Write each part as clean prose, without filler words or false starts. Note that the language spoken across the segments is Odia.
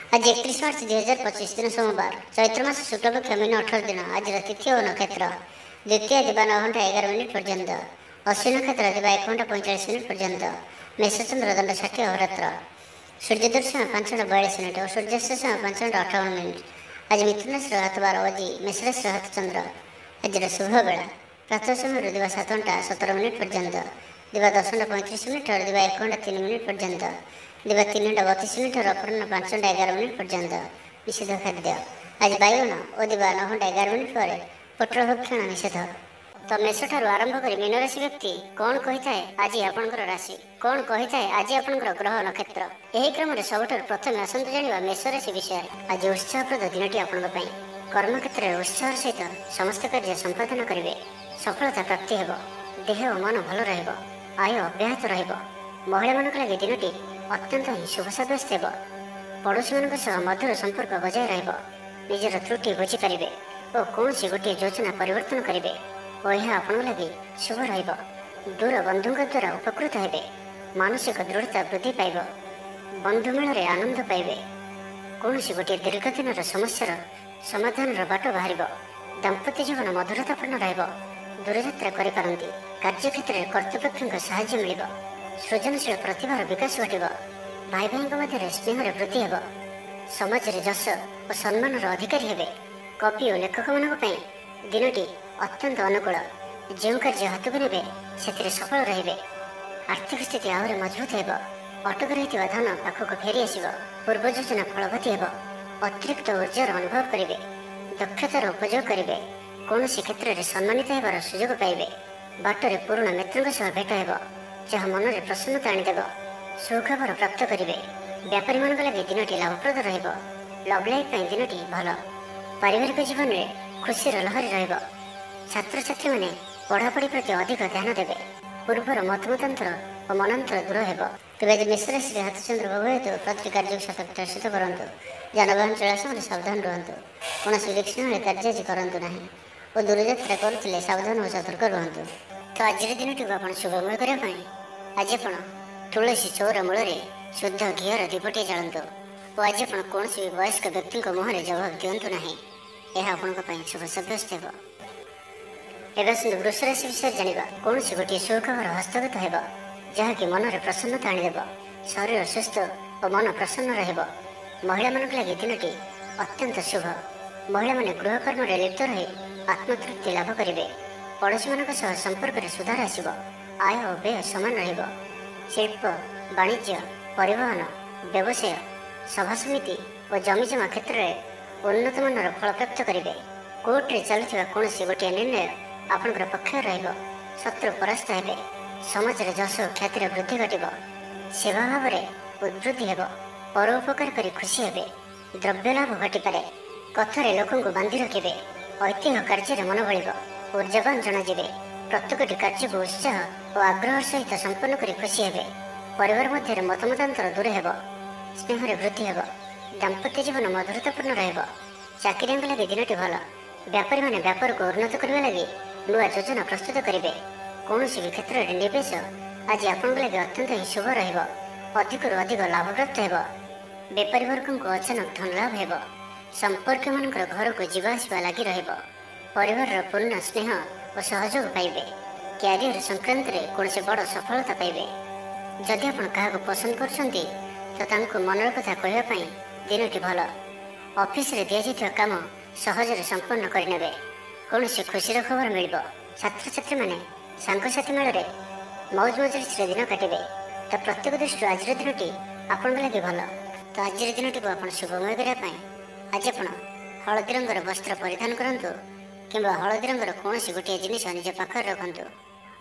आज 31 मार्च 2025 दिन सोमवार चैत्र मास शुक्लपक्ष मीन 18 दिन आज तिथि और नक्षत्र द्वितीय दिवा 9 घंटा 11 मिनिट पर्यंत अश्विन नक्षत्र दिवा 1 घंटा 45 मिनिट पर्यंत मेषचंद्र दंड 60 अहोरात्र सूर्योदय समय 5 घंटा 42 मिनिट और सूर्यास्त समय 5 घंटा 58 मिनिट। आज मिथुन राशि हाथ 12 बजी मेष राशि हाथ चंद्र। आज शुभ बेला प्रातः समय दिवा 7 घंटा 17 मिनिट पर्यंत दिवा 10 घंटा 35 मिनिट और दिवा 1 घंटा 3 मिनिट पर्यंत दिवा 3 घंटा 32 मिनिट और अपराह्न 5 घंटा 11 मिनिट पर्यंत निषेध खाद्य। आज बायुन और दिवा 9 घंटा 11 मिनिट पर पटर भक्षण निषेध। तो मेष ठारू आरंभ कर मीन राशि व्यक्ति कौन कही थाए आज आपणकर राशि कौन कही थाए आज आपणकर ग्रह नक्षत्र यही क्रम सबुठार प्रथम आसतु जानिबा मेष राशि विषय। आज उत्साहप्रद दिनटी आपणक पई कर्म क्षेत्र में उत्साह सहित समस्त कार्य संपादन करेंगे। सफलता प्राप्ति हेब देह और मन भल रहिब आय अब्याहत रहिब। महिला मानक लगे दिनटी अत्यंत ही शुभ सब्यस्त हेब। पड़ोशी मान सह मधुर संपर्क बजाय रहिब। निजर त्रुटि बुझीपारे और कौन गोटे योजना परिवर्तन करेंगे और यह आपण लगे शुभ रहिब। दूर बंधु द्वारा उपकृत हेबे। मानसिक दृढ़ता वृद्धि पाइब। बंधु मेल आनंद पाइबे। कौन गोटे दीर्घ दिन समस्या समाधान बाट बाहर। दाम्पत्य जीवन मधुरतापूर्ण रहिब। दूरयात्रा करिपारंती। कार्यक्षेत्र में कर्तृपक्षों साहाय्य मिलिब। सृजनशील प्रतिभार विकास घटिब। भाई भाई मध्य स्नेह वृद्धि हेब। समाज में जश और सम्मान अधिकारी हेबे। कवि और लेखक मानी दिनटी अत्यंत अनुकूल। जो कार्य हाथ को ने से सफल रहिबे। आर्थिक स्थिति आहरी मजबूत हेब। अटक रही धन पाखक फेरी आसब। पूर्व योजना फलवती हेब। अतिरिक्त ऊर्जार अनुभव करेंगे। दक्षतार उपयोग करेंगे। कौन क्षेत्र में सम्मानित होबार सुजोग पाइबे। बाटर पुराणा मित्रों सह भेट हेब जहाँ मन में प्रसन्नता आनीदेव। सुखबर प्राप्त करेंगे। व्यापारी मान लगे दिनटी लाभप्रद रहिब। लव लाइफ दिनटी भल। पारिवारिक जीवन में खुशी लहरी रहिब। छात्र छात्री मैंने पढ़ापढ़ी प्रति अधिक ध्यान देवे। पूर्वर मतमतांतर और मनांतर दूर हेब। तेज मेष राशि हाथ चंद्र भोग हेतु प्रति कार्य सतर्कता करूँ। जानवाहन चला समय सावधान रुहतु। कौन विलक्षण कार्य करूँ ना और दूरयात्रा करुले सावधान और सतर्क रुहतु। तो आज दिन टी आप शुभमय करने आज आप तुलसी चौर मूल शुद्ध घीर दीपटे जातु और आज आप कौन भी वयस्क व्यक्ति मुहर जवाब दिंतु ना यह आपण शुभ सब्यस्त हो। एवं वृष राशि विषय जाना कौन गोटे सुखबर हस्तगत हेब जहाँकि मन में प्रसन्नता आनीदेव। शरीर सुस्थ और मन प्रसन्न रहिब। महिला मान लगे दिनटी अत्यंत शुभ। महिला माने गृहकर्म लिप्त रही आत्मतृप्ति लाभ करेंगे। पड़ोशी मान संपर्क में सुधार आसब। आय और व्यय समान रहिब। शिल्प वाणिज्य परिवहन व्यवसाय सभा समिति और जमीजमा क्षेत्र में उन्नत मानर फल प्राप्त करेंगे। कोर्टे चलुवा कौन गोटे निर्णय आपंकर पक्ष रहिब। शत्रु परास्त हेबे। समाज में जश और ख्यातिर वृद्धि घटिब। सेवा भाव में उद्वृद्धि हेब। परोपकार कर खुशी हेबे। द्रव्य लाभ घटिपारे। कथार लोकों को बांधि रखिबे। ऐतिह्य कार्य मन बलिब। ऊर्जावान जनाजिबे। प्रत्येकटी कार्य को उत्साह और आग्रह सहित संपन्न कर खुशी हेबे। परिवार मध्य मतमतांतर दूर हेब। स्नेह वृद्धि हेब। दाम्पत्य जीवन मधुरतापूर्ण रहिब। चाकरी लगे दिनटी भल। व्यापारी माने व्यापार को उन्नत करने लगे नुआ योजना प्रस्तुत करेंगे। कौन भी क्षेत्र में निवेश आज आपण लगे अत्यंत ही शुभ रहिब। अधिक लाभ प्राप्त हेब। व्यापारी वर्ग को अचानक धन लाभ हेब। संपर्क मान घर को जीवासवा लगी रहिब। परिवार पूर्ण स्नेह और सहयोग पाइबे। क्यारियर संक्रांत में कौन बड़ सफलता पाइबे। जदि आप क्या पसंद कर मनर कथा कहवाई दिनटी भल। ऑफिस रे दि जाइथिबा काम सहजरे संपन्न करने। कौन खुशी खबर मिल। छात्र छात्री मैंने सांगसाथी मेल मौज मजलिस दिन काटे। तो प्रत्येक दृष्टि आज दिनटी आपण लगे भल। तो आज दिनटी को आप शुभमय करने आज आप हलदी रंगर वस्त्र परिधान करूँ कि हलदी रंगर कौन गोटे जिनिस निज पाखे रखु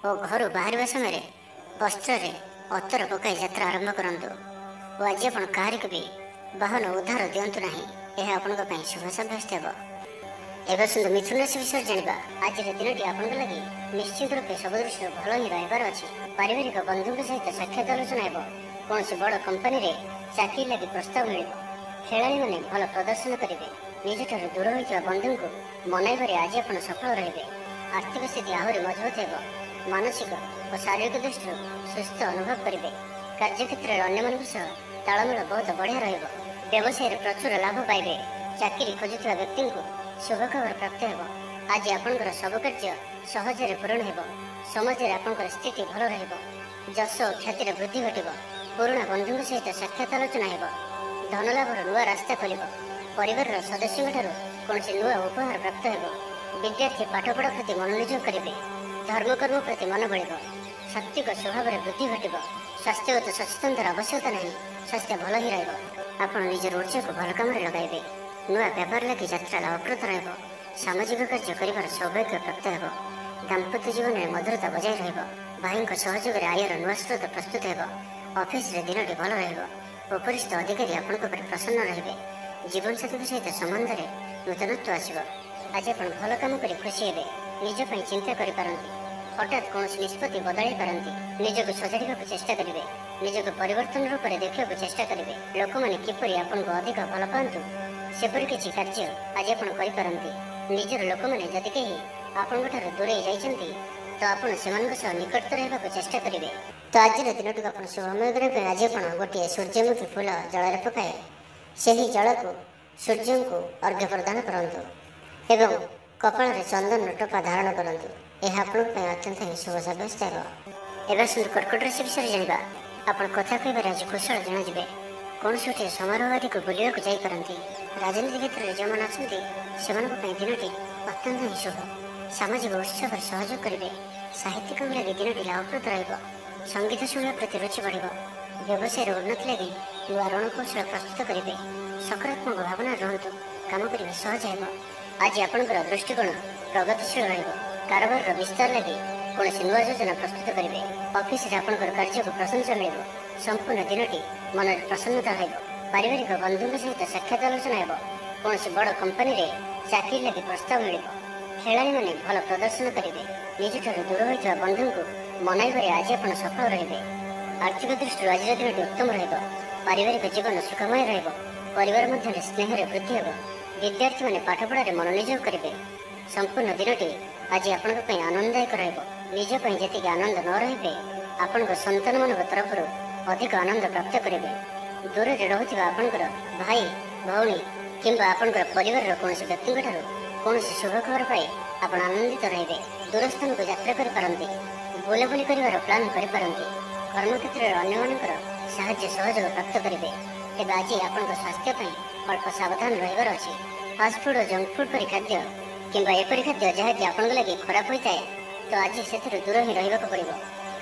और घर बाहर समय वस्त्र अतर पकाई यात्रा आरंभ करूँ और आज आप क्या भी वाहन उद्धार दिंतु ना यह आपण शुभ सब्यस्त हो। एवं मिथुन राशि विषय जाना आज दिनटी आपण लगे निश्चित रूप सब दृष्टि भल ही रही अच्छी। पारिवारिक बंधु सहित साक्षात आलोचना हो। कौन बड़ कंपनी रे चाकरी लगे प्रस्ताव मिल। खेलाड़ी मैंने भल प्रदर्शन करेंगे। निज ठार दूर होता बंधु को मनइबार आज आप सफल रहे। आर्थिक स्थिति आहरी मजबूत हो। मानसिक और शारीरिक दृष्टि सुस्थ अनुभव करेंगे। कार्यक्षेत्र में अन्य तालमेल बहुत बढ़िया रहिब। ବ୍ୟବସାୟରେ ପ୍ରଚୁର ଲାଭ ପାଇବେ। ଚାକିରି ଖୋଜୁଥିବା ବ୍ୟକ୍ତିଙ୍କୁ ଶୁଭ ଖବର ପ୍ରାପ୍ତ ହେବ। ଆଜି ଆପଣଙ୍କର ସବୁ କାର୍ଯ୍ୟ ସହଜରେ ପୂରଣ ହେବ। ସମାଜରେ ଆପଣଙ୍କର ସ୍ଥିତି ଭଲ ରହିବ। ଯଶ ଓ ଖ୍ୟାତିର ବୃଦ୍ଧି ଘଟିବ। ପୁରୁଣା ବନ୍ଧୁଙ୍କ ସହିତ ସାକ୍ଷାତ ଆଲୋଚନା ହେବ। ଧନଲାଭର ନୂଆ ରାସ୍ତା ଖୋଲିବ। ପରିବାରର ସଦସ୍ୟଙ୍କଠାରୁ କୌଣସି ନୂଆ ଉପହାର ପ୍ରାପ୍ତ ହେବ। ବିଦ୍ୟାର୍ଥୀ ପାଠପଢ଼ା ପ୍ରତି ମନୋନିଯୋଗ କରିବେ। ଧର୍ମକର୍ମ ପ୍ରତି ମନ ବଳିବ। ସାତ୍ତ୍ୱିକ ସ୍ୱଭାବରେ ବୃଦ୍ଧି ଘଟିବ। ସ୍ୱାସ୍ଥ୍ୟଗତ ସଚେତନତାର ଆବଶ୍ୟକତା ନାହିଁ। ସ୍ୱାସ୍ଥ୍ୟ ଭଲ ହିଁ ରହିବ। ଆପଣ ନିଜର ଉର୍ଜାକୁ ଭଲ କାମରେ ଲଗାଇବେ। ନୂଆ ବ୍ୟାପାର ଲାଗି ଯାତ୍ରା ଲାଭପ୍ରଦ ରହିବ। ସାମାଜିକ କାର୍ଯ୍ୟ କରିବାର ସୌଭାଗ୍ୟ ପ୍ରାପ୍ତ ହେବ। ଦାମ୍ପତ୍ୟ ଜୀବନରେ ମଧୁରତା ବଜାୟ ରହିବ। ଭାଇଙ୍କ ସହଯୋଗରେ ଆୟର ନୂଆ ସ୍ରୋତ ପ୍ରସ୍ତୁତ ହେବ। ଅଫିସରେ ଦିନଟି ଭଲ ରହିବ। ଉପରିସ୍ଥ ଅଧିକାରୀ ଆପଣଙ୍କ ଉପରେ ପ୍ରସନ୍ନ ରହିବେ। ଜୀବନସାଥୀଙ୍କ ସହିତ ସମ୍ବନ୍ଧରେ ନୂତନତ୍ୱ ଆସିବ। ଆଜି ଆପଣ ଭଲ କାମ କରି ଖୁସି ହେବେ। ନିଜ ପାଇଁ ଚିନ୍ତା କରିପାରନ୍ତି। ହଠାତ୍ କୌଣସି ନିଷ୍ପତ୍ତି ବଦଳାଇ ପାରନ୍ତି। ନିଜକୁ ସଜାଡ଼ିବାକୁ ଚେଷ୍ଟା କରିବେ। ନିଜକୁ ପରିବର୍ତ୍ତନ ରୂପରେ ଦେଖିବାକୁ ଚେଷ୍ଟା କରିବେ। ଲୋକମାନେ କିପରି ଆପଣଙ୍କୁ ଅଧିକ ଭଲ ପାଆନ୍ତୁ ସେପରି କିଛି କାର୍ଯ୍ୟ ଆଜି ଆପଣ କରିପାରନ୍ତି। ନିଜର ଲୋକମାନେ ଯଦି କେହି ଆପଣଙ୍କଠାରୁ ଦୂରେଇ ଯାଇଛନ୍ତି ତ ଆପଣ ସେମାନଙ୍କ ସହ ନିକଟତର ହେବାକୁ ଚେଷ୍ଟା କରିବେ। ତ ଆଜିର ଦିନଟିକୁ ଆପଣ ଶୁଭମୟ କରିବା ପାଇଁ ଆଜି ଆପଣ ଗୋଟିଏ ସୂର୍ଯ୍ୟମୁଖୀ ଫୁଲ ଜଳରେ ପକାଇ ସେହି ଜଳକୁ ସୂର୍ଯ୍ୟଙ୍କୁ ଅର୍ଘ୍ୟ ପ୍ରଦାନ କରନ୍ତୁ ଏବଂ କପାଳରେ ଚନ୍ଦନର ଟୋପା ଧାରଣ କରନ୍ତୁ। ଏହା ଆପଣଙ୍କ ପାଇଁ ଅତ୍ୟନ୍ତ ହିଁ ଶୁଭ ସାବ୍ୟସ୍ତ ହେବ। ଏବେ ଆସନ୍ତୁ କର୍କଟ ରାଶି ବିଷୟରେ ଜାଣିବା। ଆପଣ କଥା କହିବାରେ ଆଜି କୁଶଳ ଜଣାଯିବେ। କୌଣସି ଗୋଟିଏ ସମାରୋହ ଆଦିକୁ ବୁଲିବାକୁ ଯାଇପାରନ୍ତି। ରାଜନୀତି କ୍ଷେତ୍ରରେ ଯେଉଁମାନେ ଅଛନ୍ତି ସେମାନଙ୍କ ପାଇଁ ଦିନଟି ଅତ୍ୟନ୍ତ ହିଁ ଶୁଭ। ସାମାଜିକ ଉତ୍ସବରେ ସହଯୋଗ କରିବେ। ସାହିତ୍ୟିକଙ୍କ ଲାଗି ଦିନଟି ଲାଭପ୍ରଦ ରହିବ। ସଙ୍ଗୀତ ଶୁଣିବା ପ୍ରତି ରୁଚି ବଢ଼ିବ। ବ୍ୟବସାୟର ଉନ୍ନତି ଲାଗି ନୂଆ ରଣକୌଶଳ ପ୍ରସ୍ତୁତ କରିବେ। ସକାରାତ୍ମକ ଭାବନାରେ ରୁହନ୍ତୁ। କାମ କରିବା ସହଜ ହେବ। ଆଜି ଆପଣଙ୍କର ଦୃଷ୍ଟିକୋଣ ପ୍ରଗତିଶୀଳ ରହିବ। କାରବାରର ବିସ୍ତାର ଲାଗି କୌଣସି ନୂଆ ଯୋଜନା ପ୍ରସ୍ତୁତ କରିବେ। ଅଫିସରେ ଆପଣଙ୍କର କାର୍ଯ୍ୟକୁ ପ୍ରଶଂସା ମିଳିବ। ସମ୍ପୂର୍ଣ୍ଣ ଦିନଟି ମନରେ ପ୍ରସନ୍ନତା ରହିବ। ପାରିବାରିକ ବନ୍ଧୁଙ୍କ ସହିତ ସାକ୍ଷାତ ଆଲୋଚନା ହେବ। କୌଣସି ବଡ଼ କମ୍ପାନୀରେ ଚାକିରି ଲାଗି ପ୍ରସ୍ତାବ ମିଳିବ। ଖେଳାଳିମାନେ ଭଲ ପ୍ରଦର୍ଶନ କରିବେ। ନିଜଠାରୁ ଦୂର ହୋଇଥିବା ବନ୍ଧୁଙ୍କୁ ମନାଇବାରେ ଆଜି ଆପଣ ସଫଳ ରହିବେ। ଆର୍ଥିକ ଦୃଷ୍ଟିରୁ ଆଜିର ଦିନଟି ଉତ୍ତମ ରହିବ। ପାରିବାରିକ ଜୀବନ ସୁଖମୟ ରହିବ। ପରିବାର ମଧ୍ୟରେ ସ୍ନେହରେ ବୃଦ୍ଧି ହେବ। ବିଦ୍ୟାର୍ଥୀମାନେ ପାଠପଢ଼ାରେ ମନୋନିଯୋଗ କରିବେ। ସମ୍ପୂର୍ଣ୍ଣ ଦିନଟି ଆଜି ଆପଣଙ୍କ ପାଇଁ ଆନନ୍ଦଦାୟକ ରହିବ। ନିଜ ପାଇଁ ଯେତିକି ଆନନ୍ଦ ନ ରହିବେ ଆପଣଙ୍କ ସନ୍ତାନମାନଙ୍କ ତରଫରୁ ଅଧିକ ଆନନ୍ଦ ପ୍ରାପ୍ତ କରିବେ। ଦୂରରେ ରହୁଥିବା ଆପଣଙ୍କର ଭାଇ ଭଉଣୀ କିମ୍ବା ଆପଣଙ୍କର ପରିବାରର କୌଣସି ବ୍ୟକ୍ତିଙ୍କଠାରୁ କୌଣସି ଶୁଭ ଖବର ପାଇ ଆପଣ ଆନନ୍ଦିତ ରହିବେ। ଦୂରସ୍ଥାନକୁ ଯାତ୍ରା କରିପାରନ୍ତି। ବୁଲାବୁଲି କରିବାର ପ୍ଲାନ୍ କରିପାରନ୍ତି। କର୍ମକ୍ଷେତ୍ରରେ ଅନ୍ୟମାନଙ୍କର ସାହାଯ୍ୟ ସହଯୋଗ ପ୍ରାପ୍ତ କରିବେ। ତେବେ ଆଜି ଆପଣଙ୍କ ସ୍ୱାସ୍ଥ୍ୟ ପାଇଁ ଅଳ୍ପ ସାବଧାନ ରହିବାର ଅଛି। ଫାଷ୍ଟଫୁଡ୍ ଓ ଜଙ୍କଫୁଡ୍ ପରି ଖାଦ୍ୟ କିମ୍ବା ଏପରି ଖାଦ୍ୟ ଯାହାକି ଆପଣଙ୍କ ଲାଗି ଖରାପ ହୋଇଥାଏ ତ ଆଜି ସେଥିରୁ ଦୂର ହିଁ ରହିବାକୁ ପଡ଼ିବ।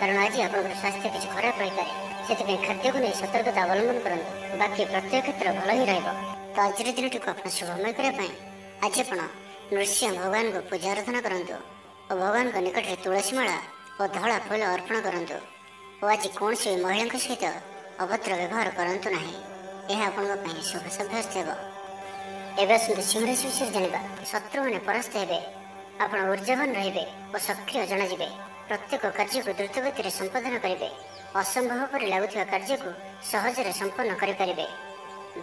କାରଣ ଆଜି ଆପଣଙ୍କର ସ୍ୱାସ୍ଥ୍ୟ କିଛି ଖରାପ ରହିପାରେ। ସେଥିପାଇଁ ଖାଦ୍ୟକୁ ନେଇ ସତର୍କତା ଅବଲମ୍ବନ କରନ୍ତୁ। ବାକି ପ୍ରତ୍ୟେକ କ୍ଷେତ୍ର ଭଲ ହିଁ ରହିବ। ତ ଆଜିର ଦିନଟିକୁ ଆପଣ ଶୁଭମୟ କରିବା ପାଇଁ ଆଜି ଆପଣ ନୃସିଂହ ଭଗବାନଙ୍କୁ ପୂଜା ଆରାଧନା କରନ୍ତୁ ଓ ଭଗବାନଙ୍କ ନିକଟରେ ତୁଳସୀ ମାଳା ଓ ଧଳା ଫୁଲ ଅର୍ପଣ କରନ୍ତୁ। ଓ ଆଜି କୌଣସି ମହିଳାଙ୍କ ସହିତ ଅଭଦ୍ର ବ୍ୟବହାର କରନ୍ତୁ ନାହିଁ। ଏହା ଆପଣଙ୍କ ପାଇଁ ଶୁଭ ସାବ୍ୟସ୍ତ ହେବ। ଏବେ ଆସନ୍ତୁ ସିଂହରାଶି ବିଷୟରେ ଜାଣିବା। ଶତ୍ରୁମାନେ ପରାସ୍ତ ହେବେ। ଆପଣ ଉର୍ଜାବାନ ରହିବେ ଓ ସକ୍ରିୟ ଜଣାଯିବେ। ପ୍ରତ୍ୟେକ କାର୍ଯ୍ୟକୁ ଦ୍ରୁତଗତିରେ ସମ୍ପାଦନ କରିବେ। ଅସମ୍ଭବ ପରି ଲାଗୁଥିବା କାର୍ଯ୍ୟକୁ ସହଜରେ ସମ୍ପନ୍ନ କରିପାରିବେ।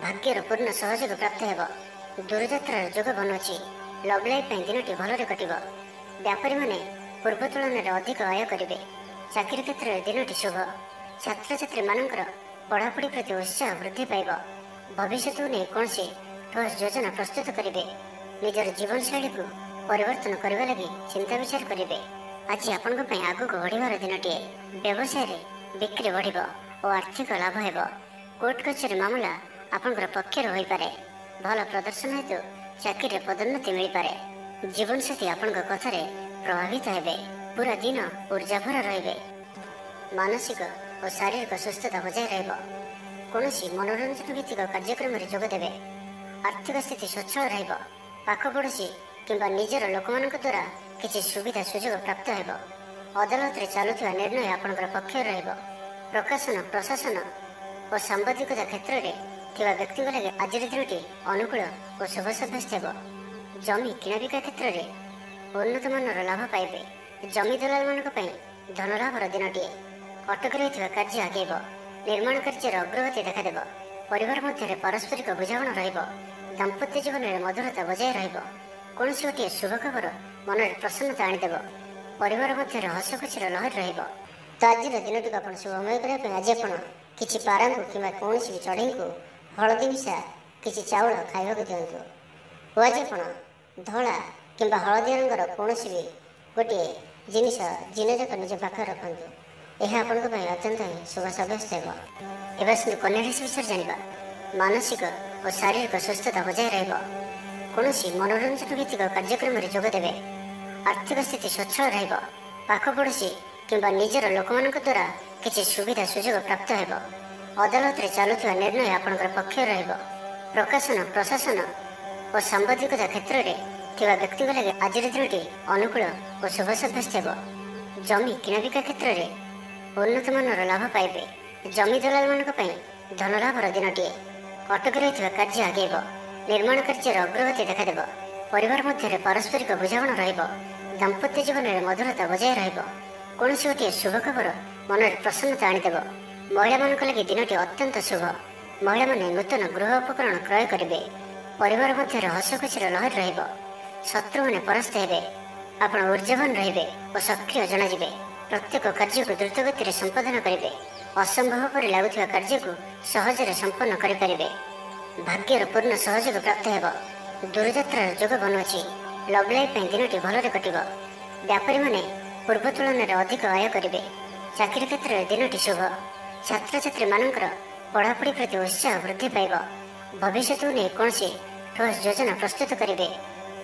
ଭାଗ୍ୟର ପୂର୍ଣ୍ଣ ସହଯୋଗ ପ୍ରାପ୍ତ ହେବ। ଦୂରଯାତ୍ରାର ଯୋଗ ବନୁଅଛି। ଲଭ୍ ଲାଇଫ୍ ପାଇଁ ଦିନଟି ଭଲରେ କଟିବ। ବ୍ୟାପାରୀମାନେ ପୂର୍ବ ତୁଳନାରେ ଅଧିକ ଆୟ କରିବେ। ଚାକିରି କ୍ଷେତ୍ରରେ ଦିନଟି ଶୁଭ। ଛାତ୍ରଛାତ୍ରୀମାନଙ୍କର ପଢ଼ାପଢ଼ି ପ୍ରତି ଉତ୍ସାହ ବୃଦ୍ଧି ପାଇବ। ଭବିଷ୍ୟତକୁ ନେଇ କୌଣସି ଠୋସ୍ ଯୋଜନା ପ୍ରସ୍ତୁତ କରିବେ। ନିଜର ଜୀବନଶୈଳୀକୁ ପରିବର୍ତ୍ତନ କରିବା ଲାଗି ଚିନ୍ତା ବିଚାର କରିବେ। ଆଜି ଆପଣଙ୍କ ପାଇଁ ଆଗକୁ ବଢ଼ିବାର ଦିନଟିଏ। ବ୍ୟବସାୟରେ ବିକ୍ରି ବଢ଼ିବ ଓ ଆର୍ଥିକ ଲାଭ ହେବ। କୋର୍ଟ କଚେରୀ ମାମଲା ଆପଣଙ୍କର ପକ୍ଷରେ ହୋଇପାରେ। ଭଲ ପ୍ରଦର୍ଶନ ହେତୁ ଚାକିରିରେ ପଦୋନ୍ନତି ମିଳିପାରେ। ଜୀବନସାଥୀ ଆପଣଙ୍କ କଥାରେ ପ୍ରଭାବିତ ହେବେ। ପୁରା ଦିନ ଉର୍ଜାଭର ରହିବେ। ମାନସିକ ଓ ଶାରୀରିକ ସୁସ୍ଥତା ବଜାୟ ରହିବ। କୌଣସି ମନୋରଞ୍ଜନ ଭିତ୍ତିକ କାର୍ଯ୍ୟକ୍ରମରେ ଯୋଗ ଦେବେ। ଆର୍ଥିକ ସ୍ଥିତି ସ୍ୱଚ୍ଛଳ ରହିବ। ପାଖ ପଡ଼ୋଶୀ କିମ୍ବା ନିଜର ଲୋକମାନଙ୍କ ଦ୍ୱାରା କିଛି ସୁବିଧା ସୁଯୋଗ ପ୍ରାପ୍ତ ହେବ। ଅଦାଲତରେ ଚାଲୁଥିବା ନିର୍ଣ୍ଣୟ ଆପଣଙ୍କର ପକ୍ଷରେ ରହିବ। ପ୍ରକାଶନ ପ୍ରଶାସନ ଓ ସାମ୍ବାଦିକତା କ୍ଷେତ୍ରରେ ଥିବା ବ୍ୟକ୍ତିଙ୍କ ଲାଗି ଆଜିର ଦିନଟି ଅନୁକୂଳ ଓ ଶୁଭ ସାବ୍ୟସ୍ତ ହେବ। ଜମି କିଣାବିକା କ୍ଷେତ୍ରରେ ଉନ୍ନତମାନର ଲାଭ ପାଇବେ। ଜମି ଦଲାଲମାନଙ୍କ ପାଇଁ ଧନଲାଭର ଦିନଟିଏ। ଅଟକି ରହିଥିବା କାର୍ଯ୍ୟ ଆଗେଇବ। ନିର୍ମାଣ କାର୍ଯ୍ୟର ଅଗ୍ରଗତି ଦେଖାଦେବ। ପରିବାର ମଧ୍ୟରେ ପାରସ୍ପରିକ ବୁଝାମଣା ରହିବ। ଦାମ୍ପତ୍ୟ ଜୀବନରେ ମଧୁରତା ବଜାୟ ରହିବ। କୌଣସି ଗୋଟିଏ ଶୁଭ ଖବର ମନରେ ପ୍ରସନ୍ନତା ଆଣିଦେବ। ପରିବାର ମଧ୍ୟରେ ହସ ଖୁସିର ଲହରୀ ରହିବ। ତ ଆଜିର ଦିନଟିକୁ ଆପଣ ଶୁଭମୟ କରିବା ପାଇଁ ଆଜି ଆପଣ କିଛି ପାରାଙ୍କୁ କିମ୍ବା କୌଣସି ଚଢ଼େଇଙ୍କୁ ହଳଦୀ ମିଶା କିଛି ଚାଉଳ ଖାଇବାକୁ ଦିଅନ୍ତୁ। ଓ ଆଜି ଆପଣ ଧଳା କିମ୍ବା ହଳଦିଆ ରଙ୍ଗର କୌଣସି ବି ଗୋଟିଏ ଜିନିଷ ଦିନଯାକ ନିଜ ପାଖରେ ରଖନ୍ତୁ। ଏହା ଆପଣଙ୍କ ପାଇଁ ଅତ୍ୟନ୍ତ ହିଁ ଶୁଭ ସାବ୍ୟସ୍ତ ହେବ। ଏବେ ଆସନ୍ତୁ କନ୍ୟା ରାଶି ବିଷୟରେ ଜାଣିବା। ମାନସିକ ଓ ଶାରୀରିକ ସୁସ୍ଥତା ବଜାୟ ରହିବ। କୌଣସି ମନୋରଞ୍ଜନ ଭିତ୍ତିକ କାର୍ଯ୍ୟକ୍ରମରେ ଯୋଗ ଦେବେ। ଆର୍ଥିକ ସ୍ଥିତି ସ୍ୱଚ୍ଛଳ ରହିବ। ପାଖ ପଡ଼ୋଶୀ କିମ୍ବା ନିଜର ଲୋକମାନଙ୍କ ଦ୍ୱାରା କିଛି ସୁବିଧା ସୁଯୋଗ ପ୍ରାପ୍ତ ହେବ। ଅଦାଲତରେ ଚାଲୁଥିବା ନିର୍ଣ୍ଣୟ ଆପଣଙ୍କର ପକ୍ଷରେ ରହିବ। ପ୍ରକାଶନ, ପ୍ରଶାସନ ଓ ସାମ୍ବାଦିକତା କ୍ଷେତ୍ରରେ ଥିବା ବ୍ୟକ୍ତିଙ୍କ ଲାଗି ଆଜିର ଦିନଟି ଅନୁକୂଳ ଓ ଶୁଭ ସାବ୍ୟସ୍ତ ହେବ। ଜମି କିଣାବିକା କ୍ଷେତ୍ରରେ ଉନ୍ନତମାନର ଲାଭ ପାଇବେ। ଜମି ଦଲାଲମାନଙ୍କ ପାଇଁ ଧନଲାଭର ଦିନଟିଏ। ଅଟକି ରହିଥିବା କାର୍ଯ୍ୟ ଆଗେଇବ। ନିର୍ମାଣ କାର୍ଯ୍ୟର ଅଗ୍ରଗତି ଦେଖାଦେବ। ପରିବାର ମଧ୍ୟରେ ପାରସ୍ପରିକ ବୁଝାମଣା ରହିବ। ଦାମ୍ପତ୍ୟ ଜୀବନରେ ମଧୁରତା ବଜାୟ ରହିବ। କୌଣସି ଗୋଟିଏ ଶୁଭ ଖବର ମନରେ ପ୍ରସନ୍ନତା ଆଣିଦେବ। ମହିଳାମାନଙ୍କ ଲାଗି ଦିନଟି ଅତ୍ୟନ୍ତ ଶୁଭ। ମହିଳାମାନେ ନୂତନ ଗୃହ ଉପକରଣ କ୍ରୟ କରିବେ। ପରିବାର ମଧ୍ୟରେ ହସଖୁସିର ଲହରୀ ରହିବ। ଶତ୍ରୁମାନେ ପରାସ୍ତ ହେବେ। ଆପଣ ଉର୍ଜାବାନ ରହିବେ ଓ ସକ୍ରିୟ ଜଣାଯିବେ। ପ୍ରତ୍ୟେକ କାର୍ଯ୍ୟକୁ ଦ୍ରୁତଗତିରେ ସମ୍ପାଦନ କରିବେ। ଅସମ୍ଭବ ପରି ଲାଗୁଥିବା କାର୍ଯ୍ୟକୁ ସହଜରେ ସମ୍ପନ୍ନ କରିପାରିବେ। ଭାଗ୍ୟର ପୂର୍ଣ୍ଣ ସହଯୋଗ ପ୍ରାପ୍ତ ହେବ। ଦୂରଯାତ୍ରାର ଯୋଗ ବନୁଅଛି। ଲଭ୍ ଲାଇଫ୍ ପାଇଁ ଦିନଟି ଭଲରେ କଟିବ। ବ୍ୟାପାରୀମାନେ ପୂର୍ବ ତୁଳନାରେ ଅଧିକ ଆୟ କରିବେ। ଚାକିରି କ୍ଷେତ୍ରରେ ଦିନଟି ଶୁଭ। ଛାତ୍ରଛାତ୍ରୀମାନଙ୍କର ପଢ଼ାପଢ଼ି ପ୍ରତି ଉତ୍ସାହ ବୃଦ୍ଧି ପାଇବ। ଭବିଷ୍ୟତକୁ ନେଇ କୌଣସି ଠୋସ୍ ଯୋଜନା ପ୍ରସ୍ତୁତ କରିବେ।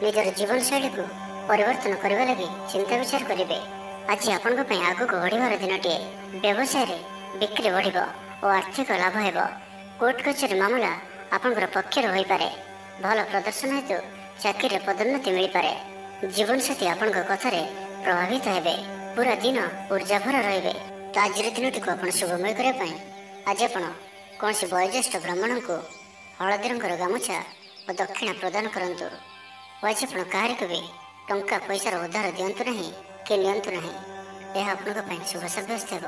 ନିଜର ଜୀବନଶୈଳୀକୁ ପରିବର୍ତ୍ତନ କରିବା ଲାଗି ଚିନ୍ତା ବିଚାର କରିବେ। ଆଜି ଆପଣଙ୍କ ପାଇଁ ଆଗକୁ ବଢ଼ିବାର ଦିନଟିଏ। ବ୍ୟବସାୟରେ ବିକ୍ରି ବଢ଼ିବ ଓ ଆର୍ଥିକ ଲାଭ ହେବ। କୋର୍ଟ କଚେରୀ ମାମଲା ଆପଣଙ୍କର ପକ୍ଷରେ ହୋଇପାରେ। ଭଲ ପ୍ରଦର୍ଶନ ହେତୁ ଚାକିରିରେ ପଦୋନ୍ନତି ମିଳିପାରେ। ଜୀବନସାଥୀ ଆପଣଙ୍କ କଥାରେ ପ୍ରଭାବିତ ହେବେ। ପୁରା ଦିନ ଉର୍ଜାଭରା ରହିବେ। ତ ଆଜିର ଦିନଟିକୁ ଆପଣ ଶୁଭମୟ କରିବା ପାଇଁ ଆଜି ଆପଣ କୌଣସି ବୟୋଜ୍ୟେଷ୍ଠ ବ୍ରାହ୍ମଣଙ୍କୁ ହଳଦୀ ରଙ୍ଗର ଗାମୁଛା ଓ ଦକ୍ଷିଣା ପ୍ରଦାନ କରନ୍ତୁ। ଓ ଆଜି ଆପଣ କାହାରିକୁ ବି ଟଙ୍କା ପଇସାର ଉଦ୍ଧାର ଦିଅନ୍ତୁ ନାହିଁ କି ନିଅନ୍ତୁ ନାହିଁ। ଏହା ଆପଣଙ୍କ ପାଇଁ ଶୁଭ ସାବ୍ୟସ୍ତ ହେବ।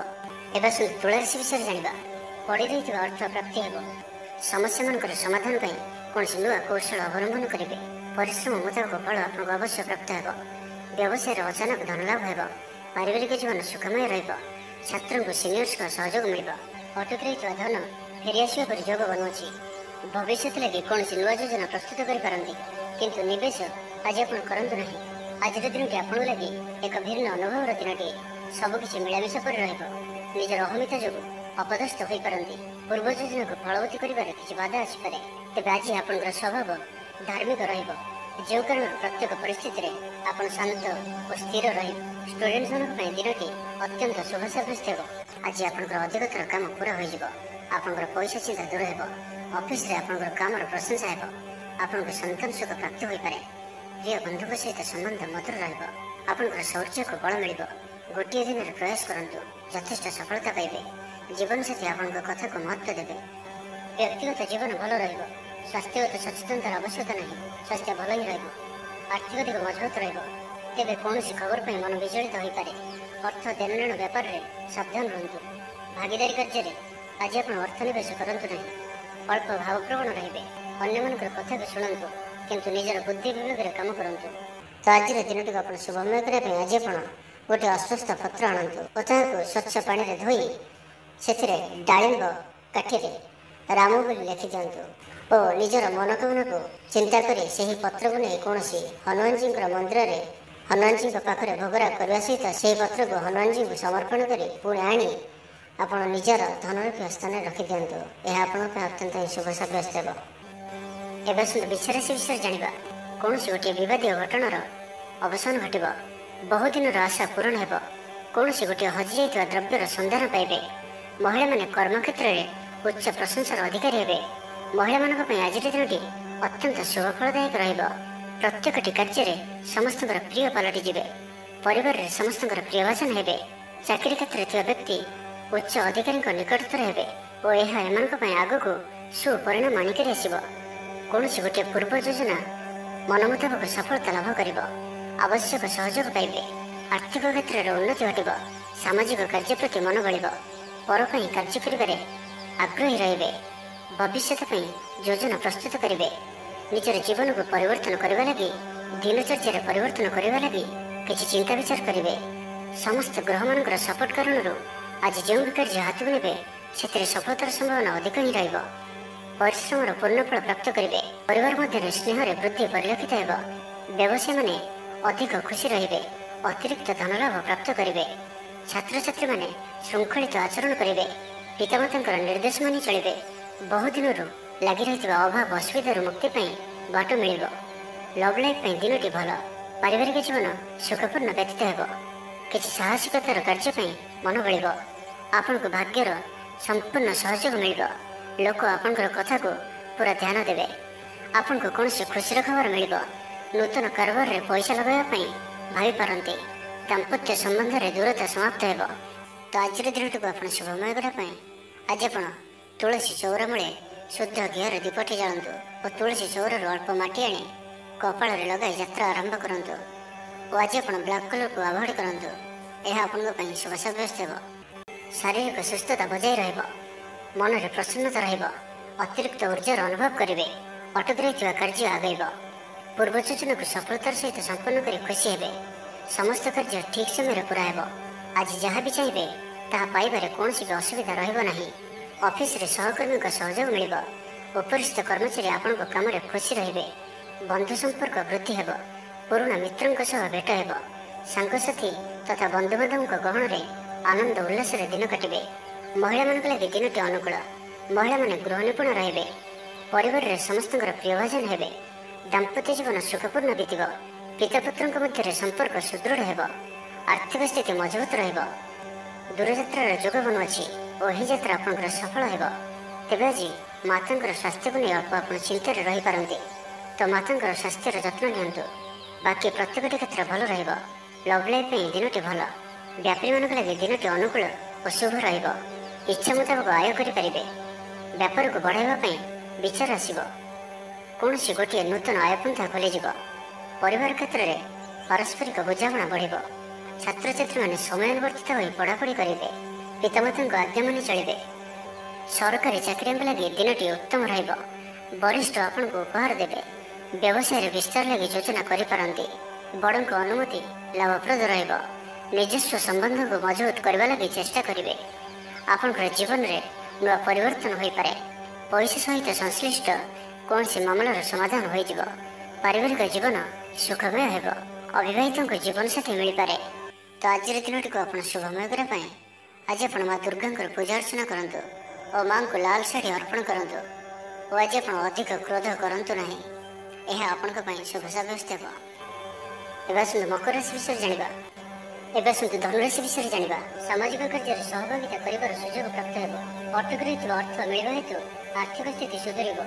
ଏବେ ଆସନ୍ତୁ ତୁଳା ରାଶି ବିଷୟରେ ଜାଣିବା। ପଡ଼ି ରହିଥିବା ଅର୍ଥ ପ୍ରାପ୍ତି ହେବ। ସମସ୍ୟାମାନଙ୍କର ସମାଧାନ ପାଇଁ କୌଣସି ନୂଆ କୌଶଳ ଅବଲମ୍ବନ କରିବେ। ପରିଶ୍ରମ ମୁତାବକ ଫଳ ଆପଣଙ୍କୁ ଅବଶ୍ୟ ପ୍ରାପ୍ତ ହେବ। ବ୍ୟବସାୟରେ ଅଚାନକ ଧନଲାଭ ହେବ। ପାରିବାରିକ ଜୀବନ ସୁଖମୟ ରହିବ। ଛାତ୍ରଙ୍କୁ ସିନିୟର୍ସଙ୍କ ସହଯୋଗ ମିଳିବ। ଅଟକି ରହିଥିବା ଧନ ଫେରିଆସିବା ପରି ଯୋଗ ବନୁଅଛି। ଭବିଷ୍ୟତ ଲାଗି କୌଣସି ନୂଆ ଯୋଜନା ପ୍ରସ୍ତୁତ କରିପାରନ୍ତି, କିନ୍ତୁ ନିବେଶ ଆଜି ଆପଣ କରନ୍ତୁ ନାହିଁ। ଆଜିର ଦିନଟି ଆପଣଙ୍କ ଲାଗି ଏକ ଭିନ୍ନ ଅନୁଭବର ଦିନଟିଏ। ସବୁକିଛି ମିଳାମିଶା ପରି ରହିବ। ନିଜର ଅହମିକା ଯୋଗୁଁ ଅପଦସ୍ଥ ହୋଇପାରନ୍ତି। ପୂର୍ବ ଯୋଜନାକୁ ଫଳବତୀ କରିବାରେ କିଛି ବାଧା ଆସିପାରେ। ତେବେ ଆଜି ଆପଣଙ୍କର ସ୍ୱଭାବ ଧାର୍ମିକ ରହିବ, ଯେଉଁ କାରଣରୁ ପ୍ରତ୍ୟେକ ପରିସ୍ଥିତିରେ ଆପଣ ଶାନ୍ତ ଓ ସ୍ଥିର ରହିବେ। ଷ୍ଟୁଡେଣ୍ଟମାନଙ୍କ ପାଇଁ ଦିନଟି ଅତ୍ୟନ୍ତ ଶୁଭ ସାବ୍ୟସ୍ତ ହେବ। ଆଜି ଆପଣଙ୍କର ଅଧିକତର କାମ ପୁରା ହୋଇଯିବ। ଆପଣଙ୍କର ପଇସା ଚିନ୍ତା ଦୂର ହେବ। ଅଫିସରେ ଆପଣଙ୍କର କାମର ପ୍ରଶଂସା ହେବ। ଆପଣଙ୍କୁ ସନ୍ତାନ ସୁଖ ପ୍ରାପ୍ତି ହୋଇପାରେ। ପ୍ରିୟ ବନ୍ଧୁଙ୍କ ସହିତ ସମ୍ବନ୍ଧ ମଧୁର ରହିବ। ଆପଣଙ୍କର ଶୌର୍ଯ୍ୟକୁ ବଳ ମିଳିବ। ଗୋଟିଏ ଦିନରେ ପ୍ରୟାସ କରନ୍ତୁ, ଯଥେଷ୍ଟ ସଫଳତା ପାଇବେ। ଜୀବନସାଥୀ ଆପଣଙ୍କ କଥାକୁ ମହତ୍ତ୍ୱ ଦେବେ। ବ୍ୟକ୍ତିଗତ ଜୀବନ ଭଲ ରହିବ। ସ୍ୱାସ୍ଥ୍ୟଗତ ସଚେତନତାର ଆବଶ୍ୟକତା ନାହିଁ। ସ୍ୱାସ୍ଥ୍ୟ ଭଲ ହିଁ ରହିବ। ଆର୍ଥିକ ଦିଗ ମଜବୁତ ରହିବ। ତେବେ କୌଣସି ଖବର ପାଇଁ ମନ ବିଚଳିତ ହୋଇପାରେ। ଅର୍ଥ ଦେଣନେଣ ବ୍ୟାପାରରେ ସାବଧାନ ରୁହନ୍ତୁ। ଭାଗିଦାରୀ କାର୍ଯ୍ୟରେ ଆଜି ଆପଣ ଅର୍ଥ ନିବେଶ କରନ୍ତୁ ନାହିଁ। ଅଳ୍ପ ଭାବପ୍ରବଣ ରହିବେ। ଅନ୍ୟମାନଙ୍କର କଥାକୁ ଶୁଣନ୍ତୁ, କିନ୍ତୁ ନିଜର ବୁଦ୍ଧି ବିବେକରେ କାମ କରନ୍ତୁ। ତ ଆଜିର ଦିନଟିକୁ ଆପଣ ଶୁଭମୟ କରିବା ପାଇଁ ଆଜି ଆପଣ ଗୋଟିଏ ଅଶ୍ୱସ୍ଥ ପତ୍ର ଆଣନ୍ତୁ ଓ ତାହାକୁ ସ୍ୱଚ୍ଛ ପାଣିରେ ଧୋଇ ସେଥିରେ ଡାଳିମ୍ବ କାଠିରେ ରାମ ବୋଲି ଲେଖିଦିଅନ୍ତୁ ଓ ନିଜର ମନୋକାମନାକୁ ଚିନ୍ତା କରି ସେହି ପତ୍ରକୁ ନେଇ କୌଣସି ହନୁମାନଜୀଙ୍କର ମନ୍ଦିରରେ ହନୁମାନଜୀଙ୍କ ପାଖରେ ଭୋଗରାଗ କରିବା ସହିତ ସେହି ପତ୍ରକୁ ହନୁମାନଜୀଙ୍କୁ ସମର୍ପଣ କରି ପୁଣି ଆଣି ଆପଣ ନିଜର ଧନ ରଖିବା ସ୍ଥାନରେ ରଖିଦିଅନ୍ତୁ। ଏହା ଆପଣଙ୍କ ପାଇଁ ଅତ୍ୟନ୍ତ ଶୁଭ ସାବ୍ୟସ୍ତ ହେବ। ଏବେ ଆସନ୍ତୁ ବୃଷ ରାଶି ବିଷୟରେ ଜାଣିବା। କୌଣସି ଗୋଟିଏ ବିବାଦୀୟ ଘଟଣାର ଅବସାନ ଘଟିବ। ବହୁଦିନର ଆଶା ପୂରଣ ହେବ। କୌଣସି ଗୋଟିଏ ହଜିଯାଇଥିବା ଦ୍ରବ୍ୟର ସନ୍ଧାନ ପାଇବେ। ମହିଳାମାନେ କର୍ମକ୍ଷେତ୍ରରେ ଉଚ୍ଚ ପ୍ରଶଂସାର ଅଧିକାରୀ ହେବେ। ମହିଳାମାନଙ୍କ ପାଇଁ ଆଜିର ଦିନଟି ଅତ୍ୟନ୍ତ ଶୁଭଫଳଦାୟକ ରହିବ। ପ୍ରତ୍ୟେକଟି କାର୍ଯ୍ୟରେ ସମସ୍ତଙ୍କର ପ୍ରିୟ ପାଲଟିଯିବେ। ପରିବାରରେ ସମସ୍ତଙ୍କର ପ୍ରିୟଭାଜନ ହେବେ। ଚାକିରି କ୍ଷେତ୍ରରେ ଥିବା ବ୍ୟକ୍ତି ଉଚ୍ଚ ଅଧିକାରୀଙ୍କ ନିକଟତର ହେବେ ଓ ଏହା ଏମାନଙ୍କ ପାଇଁ ଆଗକୁ ସୁପରିଣାମ ଆଣିକରି ଆସିବ। କୌଣସି ଗୋଟିଏ ପୂର୍ବ ଯୋଜନା ମନ ମୁତାବକ ସଫଳତା ଲାଭ କରିବ। ଆବଶ୍ୟକ ସହଯୋଗ ପାଇବେ। ଆର୍ଥିକ କ୍ଷେତ୍ରରେ ଉନ୍ନତି ଘଟିବ। ସାମାଜିକ କାର୍ଯ୍ୟ ପ୍ରତି ମନ ବଳିବ। ପର ପାଇଁ କାର୍ଯ୍ୟ କରିବାରେ ଆଗ୍ରହୀ ରହିବେ। ଭବିଷ୍ୟତ ପାଇଁ ଯୋଜନା ପ୍ରସ୍ତୁତ କରିବେ। ନିଜର ଜୀବନକୁ ପରିବର୍ତ୍ତନ କରିବା ଲାଗି, ଦିନଚର୍ଯ୍ୟାରେ ପରିବର୍ତ୍ତନ କରିବା ଲାଗି କିଛି ଚିନ୍ତା ବିଚାର କରିବେ। ସମସ୍ତ ଗ୍ରହମାନଙ୍କର ସପୋର୍ଟ କାରଣରୁ ଆଜି ଯେଉଁ ବି କାର୍ଯ୍ୟ ହାତକୁ ନେବେ ସେଥିରେ ସଫଳତାର ସମ୍ଭାବନା ଅଧିକ ହିଁ ରହିବ। ପରିଶ୍ରମର ପୂର୍ଣ୍ଣ ଫଳ ପ୍ରାପ୍ତ କରିବେ। ପରିବାର ମଧ୍ୟରେ ସ୍ନେହରେ ବୃଦ୍ଧି ପରିଲକ୍ଷିତ ହେବ। ବ୍ୟବସାୟୀମାନେ ଅଧିକ ଖୁସି ରହିବେ। ଅତିରିକ୍ତ ଧନଲାଭ ପ୍ରାପ୍ତ କରିବେ। ଛାତ୍ରଛାତ୍ରୀମାନେ ଶୃଙ୍ଖଳିତ ଆଚରଣ କରିବେ। ପିତାମାତାଙ୍କର ନିର୍ଦ୍ଦେଶ ମାନି ଚଳିବେ। ବହୁଦିନରୁ ଲାଗି ରହିଥିବା ଅଭାବ ଅସୁବିଧାରୁ ମୁକ୍ତି ପାଇଁ ବାଟ ମିଳିବ। ଲଭ୍ ଲାଇଫ୍ ପାଇଁ ଦିନଟି ଭଲ। ପାରିବାରିକ ଜୀବନ ସୁଖପୂର୍ଣ୍ଣ ବ୍ୟତୀତ ହେବ। କିଛି ସାହସିକତାର କାର୍ଯ୍ୟ ପାଇଁ ମନ ବଳିବ। ଆପଣଙ୍କୁ ଭାଗ୍ୟର ସମ୍ପୂର୍ଣ୍ଣ ସହଯୋଗ ମିଳିବ। ଲୋକ ଆପଣଙ୍କର କଥାକୁ ପୁରା ଧ୍ୟାନ ଦେବେ। ଆପଣଙ୍କୁ କୌଣସି ଖୁସିର ଖବର ମିଳିବ। ନୂତନ କାରବାରରେ ପଇସା ଲଗାଇବା ପାଇଁ ଭାବିପାରନ୍ତି। ଦାମ୍ପତ୍ୟ ସମ୍ବନ୍ଧରେ ଦୂରତା ସମାପ୍ତ ହେବ। ତ ଆଜିର ଦିନଟିକୁ ଆପଣ ଶୁଭମୟ କରିବା ପାଇଁ ଆଜି ଆପଣ ତୁଳସୀ ଚଉରା ମୂଳେ ଶୁଦ୍ଧ ଘିଅର ଦୀପଟି ଜାଳନ୍ତୁ ଓ ତୁଳସୀ ଚଉରାରୁ ଅଳ୍ପ ମାଟି ଆଣି କପାଳରେ ଲଗାଇ ଯାତ୍ରା ଆରମ୍ଭ କରନ୍ତୁ। ଓ ଆଜି ଆପଣ ବ୍ଲାକ୍ କଲର୍କୁ ଆଭଏଡ୍ କରନ୍ତୁ। ଏହା ଆପଣଙ୍କ ପାଇଁ ଶୁଭ ସାବ୍ୟସ୍ତ ହେବ। ଶାରୀରିକ ସୁସ୍ଥତା ବଜାୟ ରହିବ। ମନରେ ପ୍ରସନ୍ନତା ରହିବ। ଅତିରିକ୍ତ ଉର୍ଜାର ଅନୁଭବ କରିବେ। ଅଟକି ରହିଥିବା କାର୍ଯ୍ୟ ଆଗେଇବ। ପୂର୍ବ ଯୋଜନାକୁ ସଫଳତାର ସହିତ ସମ୍ପନ୍ନ କରି ଖୁସି ହେବେ। ସମସ୍ତ କାର୍ଯ୍ୟ ଠିକ୍ ସମୟରେ ପୁରା ହେବ। ଆଜି ଯାହା ବି ଚାହିଁବେ ତାହା ପାଇବାରେ କୌଣସି ବି ଅସୁବିଧା ରହିବ ନାହିଁ। ଅଫିସରେ ସହକର୍ମୀଙ୍କ ସହଯୋଗ ମିଳିବ। ଉପରିସ୍ଥ କର୍ମଚାରୀ ଆପଣଙ୍କ କାମରେ ଖୁସି ରହିବେ। ବନ୍ଧୁ ସମ୍ପର୍କ ବୃଦ୍ଧି ହେବ। ପୁରୁଣା ମିତ୍ରଙ୍କ ସହ ଭେଟ ହେବ। ସାଙ୍ଗସାଥୀ ତଥା ବନ୍ଧୁବାନ୍ଧବଙ୍କ ଗହଣରେ ଆନନ୍ଦ ଉଲ୍ଲାସରେ ଦିନ କାଟିବେ। ମହିଳାମାନଙ୍କ ଲାଗି ଦିନଟି ଅନୁକୂଳ। ମହିଳାମାନେ ଗୃହ ନିପୁଣ ରହିବେ। ପରିବାରରେ ସମସ୍ତଙ୍କର ପ୍ରିୟଭାଜନ ହେବେ। ଦାମ୍ପତ୍ୟ ଜୀବନ ସୁଖପୂର୍ଣ୍ଣ ବିତିବ। ପିତାପୁତ୍ରଙ୍କ ମଧ୍ୟରେ ସମ୍ପର୍କ ସୁଦୃଢ଼ ହେବ। ଆର୍ଥିକ ସ୍ଥିତି ମଜବୁତ ରହିବ। ଦୂରଯାତ୍ରାର ଯୋଗ ବନୁଅଛି ଓ ଏହି ଯାତ୍ରା ଆପଣଙ୍କର ସଫଳ ହେବ। ତେବେ ଆଜି ମାତାଙ୍କର ସ୍ୱାସ୍ଥ୍ୟକୁ ନେଇ ଅଳ୍ପ ଆପଣ ଚିନ୍ତାରେ ରହିପାରନ୍ତି। ତ ମାତାଙ୍କର ସ୍ୱାସ୍ଥ୍ୟର ଯତ୍ନ ନିଅନ୍ତୁ। ବାକି ପ୍ରତ୍ୟେକଟି କ୍ଷେତ୍ର ଭଲ ରହିବ। ଲଭ୍ ଲାଇଫ୍ ପାଇଁ ଦିନଟି ଭଲ। ବ୍ୟାପାରୀମାନଙ୍କ ଲାଗି ଦିନଟି ଅନୁକୂଳ ଓ ଶୁଭ ରହିବ। ଇଚ୍ଛା ମୁତାବକ ଆୟ କରିପାରିବେ। ବ୍ୟାପାରକୁ ବଢ଼ାଇବା ପାଇଁ ବିଚାର ଆସିବ। କୌଣସି ଗୋଟିଏ ନୂତନ ଆୟପନ୍ଥା ଖୋଲିଯିବ। ପରିବାର କ୍ଷେତ୍ରରେ ପାରସ୍ପରିକ ବୁଝାମଣା ବଢ଼ିବ। ଛାତ୍ରଛାତ୍ରୀମାନେ ସମୟାନୁବର୍ତ୍ତିତ ହୋଇ ପଢ଼ାପଢ଼ି କରିବେ। ପିତାମାତାଙ୍କ ଆଜ୍ଞା ମାନି ଚଳିବେ। ସରକାରୀ ଚାକିରିଆଙ୍କ ଲାଗି ଦିନଟି ଉତ୍ତମ ରହିବ। ବରିଷ୍ଠ ଆପଣଙ୍କୁ ଉପହାର ଦେବେ। ବ୍ୟବସାୟରେ ବିସ୍ତାର ଲାଗି ଯୋଜନା କରିପାରନ୍ତି। ବଡ଼ଙ୍କ ଅନୁମତି ଲାଭପ୍ରଦ ରହିବ। ନିଜସ୍ୱ ସମ୍ବନ୍ଧକୁ ମଜବୁତ କରିବା ଲାଗି ଚେଷ୍ଟା କରିବେ। ଆପଣଙ୍କର ଜୀବନରେ ନୂଆ ପରିବର୍ତ୍ତନ ହୋଇପାରେ। ପଇସା ସହିତ ସଂଶ୍ଳିଷ୍ଟ କୌଣସି ମାମଲାର ସମାଧାନ ହୋଇଯିବ। ପାରିବାରିକ ଜୀବନ ସୁଖମୟ ହେବ। ଅବିବାହିତଙ୍କୁ ଜୀବନସାଥୀ ମିଳିପାରେ। ତ ଆଜିର ଦିନଟିକୁ ଆପଣ ଶୁଭମୟ କରିବା ପାଇଁ ଆଜି ଆପଣ ମା ଦୁର୍ଗାଙ୍କର ପୂଜା ଅର୍ଚ୍ଚନା କରନ୍ତୁ ଓ ମାଙ୍କୁ ଲାଲ ଶାଢ଼ୀ ଅର୍ପଣ କରନ୍ତୁ। ଓ ଆଜି ଆପଣ ଅଧିକ କ୍ରୋଧ କରନ୍ତୁ ନାହିଁ। ଏହା ଆପଣଙ୍କ ପାଇଁ ଶୁଭ ସାବ୍ୟସ୍ତ ହେବ। ଏବେ ଆସନ୍ତୁ ମକର ରାଶି ବିଷୟରେ ଜାଣିବା। ଏବେ ଆସନ୍ତୁ ଧନୁରାଶି ବିଷୟରେ ଜାଣିବା। ସାମାଜିକ କାର୍ଯ୍ୟରେ ସହଭାଗିତା କରିବାର ସୁଯୋଗ ପ୍ରାପ୍ତ ହେବ। ଅଟକି ରହିଥିବା ଅର୍ଥ ମିଳିବା ହେତୁ ଆର୍ଥିକ ସ୍ଥିତି ସୁଧରିବ।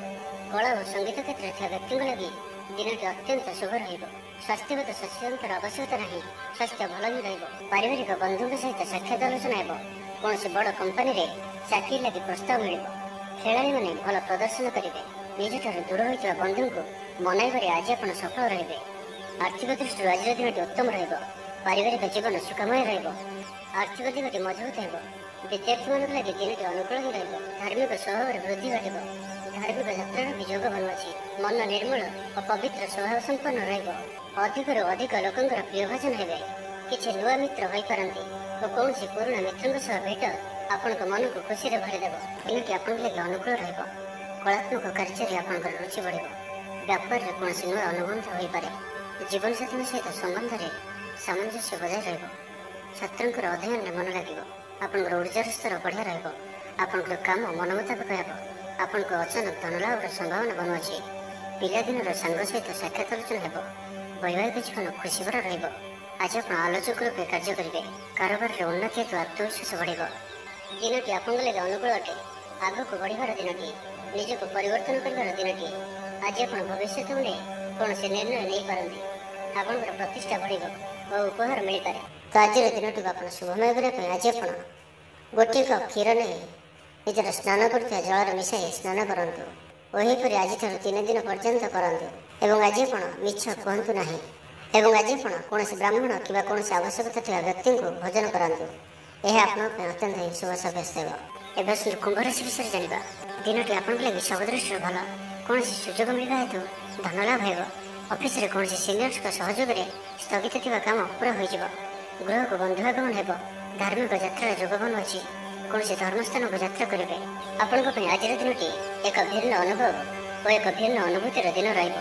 କଳା ଓ ସଙ୍ଗୀତ କ୍ଷେତ୍ରରେ ଥିବା ବ୍ୟକ୍ତିଙ୍କ ଲାଗି ଦିନଟି ଅତ୍ୟନ୍ତ ଶୁଭ ରହିବ। ସ୍ୱାସ୍ଥ୍ୟଗତ ସଚେତନତାର ଆବଶ୍ୟକତା ନାହିଁ। ସ୍ୱାସ୍ଥ୍ୟ ଭଲ ହିଁ ରହିବ। ପାରିବାରିକ ବନ୍ଧୁଙ୍କ ସହିତ ସାକ୍ଷାତ ଆଲୋଚନା ହେବ। କୌଣସି ବଡ଼ କମ୍ପାନୀରେ ଚାକିରି ଲାଗି ପ୍ରସ୍ତାବ ମିଳିବ। ଖେଳାଳିମାନେ ଭଲ ପ୍ରଦର୍ଶନ କରିବେ। ନିଜଠାରୁ ଦୂର ହୋଇଥିବା ବନ୍ଧୁଙ୍କୁ ମନାଇବାରେ ଆଜି ଆପଣ ସଫଳ ରହିବେ। ଆର୍ଥିକ ଦୃଷ୍ଟିରୁ ଆଜିର ଦିନଟି ଉତ୍ତମ ରହିବ। ପାରିବାରିକ ଜୀବନ ସୁଖମୟ ରହିବ। ଆର୍ଥିକ ଦିଗଟି ମଜବୁତ ହେବ। ବିଦ୍ୟାର୍ଥୀମାନଙ୍କ ଲାଗି ଦିନଟି ଅନୁକୂଳ ହିଁ ରହିବ। ଧାର୍ମିକ ସ୍ୱଭାବରେ ବୃଦ୍ଧି ଘଟିବ। ଧାର୍ମିକ ଯାତ୍ରାର ବି ଯୋଗ ବନୁଅଛି। ମନ ନିର୍ମଳ ଓ ପବିତ୍ର ସ୍ୱଭାବ ସମ୍ପନ୍ନ ରହିବ। ଅଧିକରୁ ଅଧିକ ଲୋକଙ୍କର ପ୍ରିୟଭାଜନ ହେବେ। କିଛି ନୂଆ ମିତ୍ର ହୋଇପାରନ୍ତି ଓ କୌଣସି ପୁରୁଣା ମିତ୍ରଙ୍କ ସହ ଭେଟ ଆପଣଙ୍କ ମନକୁ ଖୁସିରେ ଭରିଦେବ। ଦିନଟି ଆପଣଙ୍କ ଲାଗି ଅନୁକୂଳ ରହିବ। କଳାତ୍ମକ କାର୍ଯ୍ୟରେ ଆପଣଙ୍କର ରୁଚି ବଢ଼ିବ। ବ୍ୟାପାରରେ କୌଣସି ନୂଆ ଅନୁବନ୍ଧ ହୋଇପାରେ। ଜୀବନସାଥୀଙ୍କ ସହିତ ସମ୍ବନ୍ଧରେ ସାମଞ୍ଜସ୍ୟ ବଜାୟ ରହିବ। ଛାତ୍ରଙ୍କର ଅଧ୍ୟୟନରେ ମନ ଲାଗିବ। ଆପଣଙ୍କର ଉର୍ଜାର ସ୍ତର ବଢ଼ିଆ ରହିବ। ଆପଣଙ୍କର କାମ ମନ ମୁତାବକ ହେବ। ଆପଣଙ୍କ ଅଚାନକ ଧନଲାଭର ସମ୍ଭାବନା ବନୁଅଛି। ପିଲାଦିନର ସାଙ୍ଗ ସହିତ ସାକ୍ଷାତ ଆଲୋଚନା ହେବ। ବୈବାହିକ ଜୀବନ ଖୁସିଭରା ରହିବ। ଆଜି ଆପଣ ଆଲୋଚକ ରୂପେ କାର୍ଯ୍ୟ କରିବେ। କାରବାରରେ ଉନ୍ନତି ହେତୁ ଆତ୍ମବିଶ୍ୱାସ ବଢ଼ିବ। ଦିନଟି ଆପଣଙ୍କ ଲାଗି ଅନୁକୂଳ ଅଟେ। ଆଗକୁ ବଢ଼ିବାର ଦିନଟି। ନିଜକୁ ପରିବର୍ତ୍ତନ କରିବାର ଦିନଟି। ଆଜି ଆପଣ ଭବିଷ୍ୟତକୁ ନେଇ କୌଣସି ନିର୍ଣ୍ଣୟ ନେଇପାରନ୍ତି। ଆପଣଙ୍କର ପ୍ରତିଷ୍ଠା ବଢ଼ିବ ଓ ଉପହାର ମିଳିପାରେ। ତ ଆଜିର ଦିନଟିକୁ ଆପଣ ଶୁଭମୟ କରିବା ପାଇଁ ଆଜି ଆପଣ ଗୋଟିଏ କପ୍ କ୍ଷୀର ନେଇ ନିଜର ସ୍ନାନ କରୁଥିବା ଜଳରେ ମିଶାଇ ସ୍ନାନ କରନ୍ତୁ ଓ ଏହିପରି ଆଜିଠାରୁ 3 ଦିନ ପର୍ଯ୍ୟନ୍ତ କରନ୍ତୁ। ଏବଂ ଆଜି ଆପଣ ମିଛ କୁହନ୍ତୁ ନାହିଁ। ଏବଂ ଆଜି ଆପଣ କୌଣସି ବ୍ରାହ୍ମଣ କିମ୍ବା କୌଣସି ଆବଶ୍ୟକତା ଥିବା ବ୍ୟକ୍ତିଙ୍କୁ ଭୋଜନ କରାନ୍ତୁ। ଏହା ଆପଣଙ୍କ ପାଇଁ ଅତ୍ୟନ୍ତ ହିଁ ଶୁଭ ସାବ୍ୟସ୍ତ ହେବ। ଏବେ ଆସନ୍ତୁ କୁମ୍ଭ ରାଶି ବିଷୟରେ ଜାଣିବା। ଦିନଟି ଆପଣଙ୍କ ଲାଗି ସବୁ ଦୃଷ୍ଟିରୁ ଭଲ। କୌଣସି ସୁଯୋଗ ମିଳିବା ହେତୁ ଧନଲାଭ ହେବ। ଅଫିସରେ କୌଣସି ସିନିୟର୍ସଙ୍କ ସହଯୋଗରେ ସ୍ଥଗିତ ଥିବା କାମ ପୁରା ହୋଇଯିବ। ଗୃହକୁ ବନ୍ଧୁ ଆଗମନ ହେବ। ଧାର୍ମିକ ଯାତ୍ରାର ଯୋଗ ବନୁଅଛି। କୌଣସି ଧର୍ମସ୍ଥାନକୁ ଯାତ୍ରା କରିବେ, ଆପଣଙ୍କ ପାଇଁ ଆଜିର ଦିନଟି ଏକ ଭିନ୍ନ ଅନୁଭବ ଓ ଏକ ଭିନ୍ନ ଅନୁଭୂତିର ଦିନ ରହିବ,